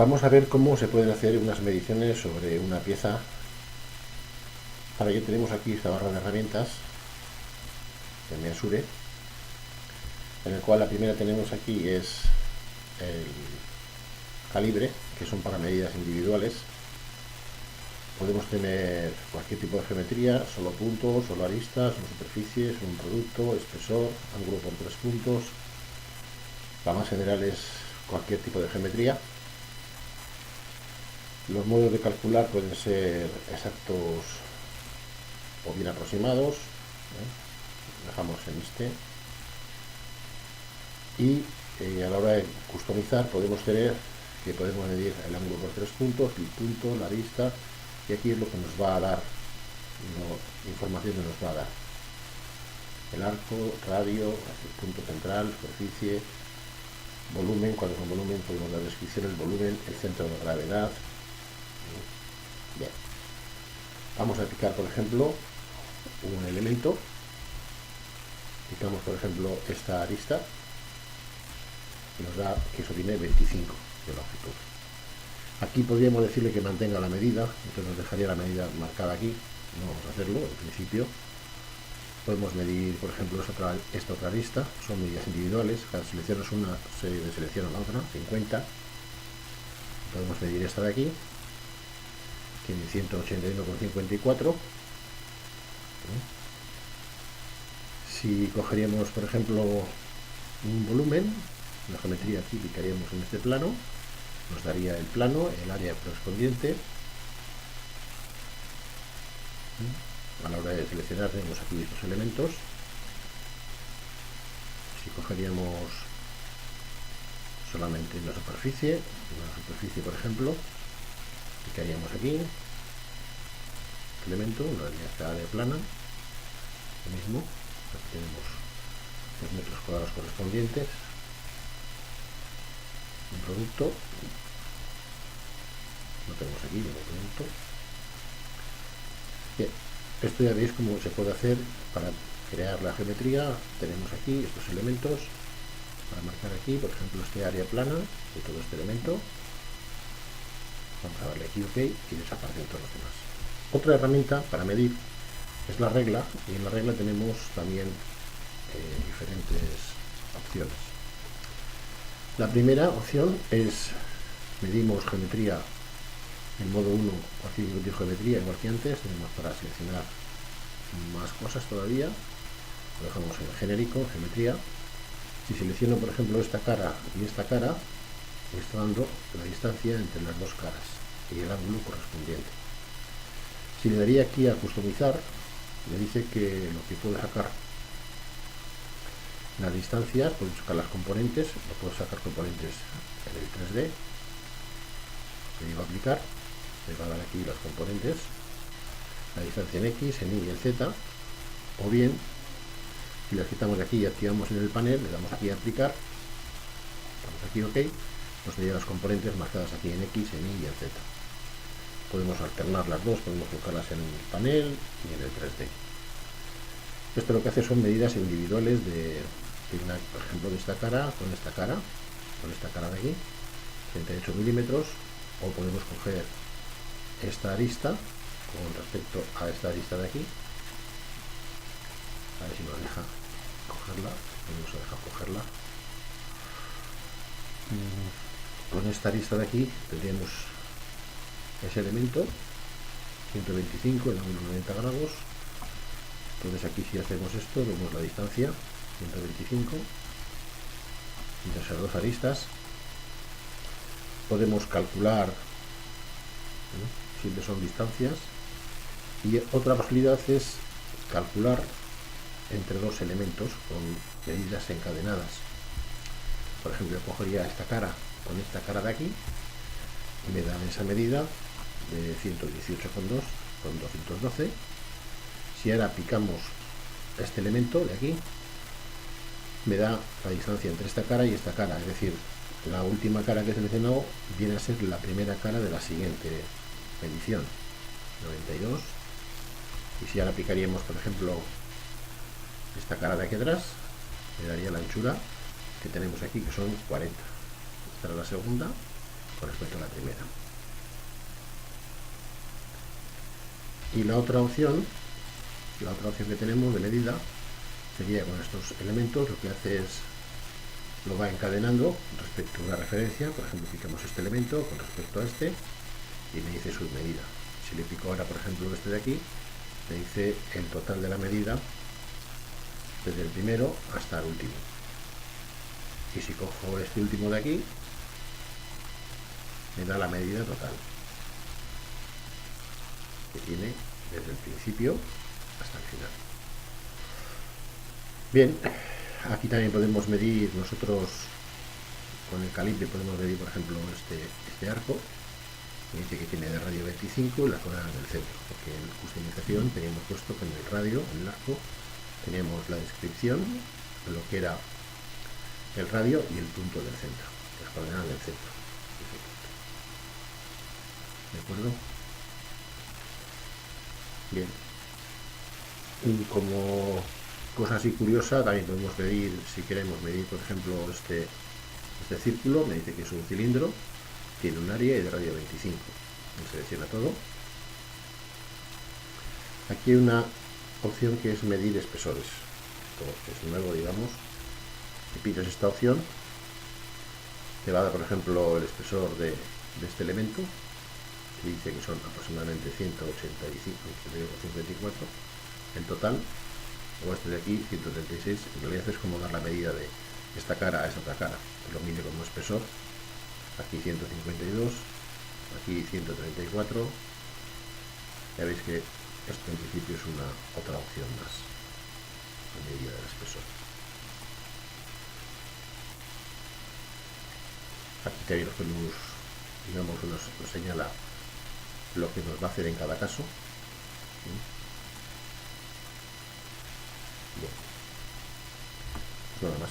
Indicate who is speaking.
Speaker 1: Vamos a ver cómo se pueden hacer unas mediciones sobre una pieza. Para ello tenemos aquí esta barra de herramientas de Measure, en el cual la primera tenemos aquí es el calibre, que son para medidas individuales. Podemos tener cualquier tipo de geometría, solo puntos, solo aristas, solo superficies, un producto, espesor, ángulo por 3 puntos. La más general es cualquier tipo de geometría. Los modos de calcular pueden ser exactos o bien aproximados. Dejamos en este. Y a la hora de customizar podemos tener que podemos medir el ángulo por 3 puntos, el punto, la arista, y aquí es lo que nos va a dar, información que nos va a dar. El arco, radio, el punto central, superficie, volumen. Cuando es un volumen podemos dar descripción del volumen, el centro de gravedad. Bien. Vamos a aplicar, por ejemplo, un elemento. Aplicamos, por ejemplo, esta arista y nos da que eso tiene 25 de longitud. Aquí podríamos decirle que mantenga la medida, entonces nos dejaría la medida marcada aquí. No vamos a hacerlo, en principio. Podemos medir, por ejemplo, esta otra arista, son medidas individuales, cada seleccionas una, se deselecciona la otra, 50. Podemos medir esta de aquí, tiene 181,54. Si cogeríamos, por ejemplo, un volumen, la geometría aquí, clicaríamos en este plano, nos daría el plano, el área correspondiente. A la hora de seleccionar tenemos aquí estos elementos. Si cogeríamos solamente una superficie, por ejemplo, clicaríamos aquí, elemento, una área plana, lo mismo, aquí tenemos los metros cuadrados correspondientes, un producto, lo tenemos aquí, un producto. Bien, esto ya veis cómo se puede hacer para crear la geometría. Tenemos aquí estos elementos para marcar aquí, por ejemplo, este área plana de todo este elemento. Vamos a darle aquí OK y desaparecen todos los demás. Otra herramienta para medir es la regla, y en la regla tenemos también diferentes opciones. La primera opción es medimos geometría en modo 1, aquí de geometría igual que antes. Tenemos para seleccionar más cosas todavía, lo dejamos en genérico, geometría. Si selecciono, por ejemplo, esta cara y esta cara, me está dando la distancia entre las dos caras y el ángulo correspondiente. Si le daría aquí a customizar, me dice que lo que puedo sacar las distancias, puedo sacar las componentes, lo puedo sacar componentes en el 3D. Le digo aplicar, me va a dar aquí las componentes, la distancia en X, en Y y en Z, o bien si las quitamos de aquí y activamos en el panel, le damos aquí a aplicar, damos aquí OK, nos daría las componentes marcadas aquí en X, en Y y en Z. Podemos alternar las dos, podemos colocarlas en el panel y en el 3D. Esto lo que hace son medidas individuales de una, por ejemplo, de esta cara con esta cara de aquí, 38 milímetros, o podemos coger esta arista con respecto a esta arista de aquí. A ver si nos deja cogerla, no nos deja cogerla. Con esta arista de aquí tendríamos ese elemento, 125 en ángulo 90 grados. Entonces aquí si hacemos esto, vemos la distancia, 125, entre esas dos aristas. Podemos calcular, siempre son distancias, y otra posibilidad es calcular entre dos elementos con medidas encadenadas. Por ejemplo, yo cogería esta cara con esta cara de aquí y me dan esa medida de 118,2 con 212. Si ahora picamos este elemento de aquí, me da la distancia entre esta cara y esta cara, es decir, la última cara que he seleccionado viene a ser la primera cara de la siguiente medición, 92. Y si ahora picaríamos, por ejemplo, esta cara de aquí atrás, me daría la anchura que tenemos aquí, que son 40. Esta era la segunda, con respecto a la primera. Y la otra opción que tenemos de medida sería con estos elementos, lo que hace es lo va encadenando respecto a una referencia. Por ejemplo, picamos este elemento con respecto a este y me dice su medida. Si le pico ahora, por ejemplo, este de aquí, me dice el total de la medida desde el primero hasta el último. Y si cojo este último de aquí, me da la medida total que tiene desde el principio hasta el final. Bien, aquí también podemos medir nosotros con el calibre, podemos medir por ejemplo este arco. Me dice que tiene de radio 25 y la zona del centro, porque en customización teníamos puesto que en el radio, en el arco, teníamos la descripción de lo que era el radio y el punto del centro, las coordenadas del centro. ¿De acuerdo? Bien. Y como cosa así curiosa, también podemos medir, si queremos medir, por ejemplo, este círculo, me dice que es un cilindro, tiene un área y de radio 25. Me selecciona todo. Aquí hay una opción que es medir espesores. Esto es nuevo, digamos. Si pides esta opción, te va a dar, por ejemplo, el espesor de este elemento, que dice que son aproximadamente 185, 124 en total, o este de aquí, 136. En realidad es como dar la medida de esta cara a esta otra cara. Lo mide como espesor. Aquí 152, aquí 134. Ya veis que esto en principio es una otra opción más, la medida del espesor. Aquí también nos podemos, digamos, nos señala lo que nos va a hacer en cada caso. Bien. Nada más.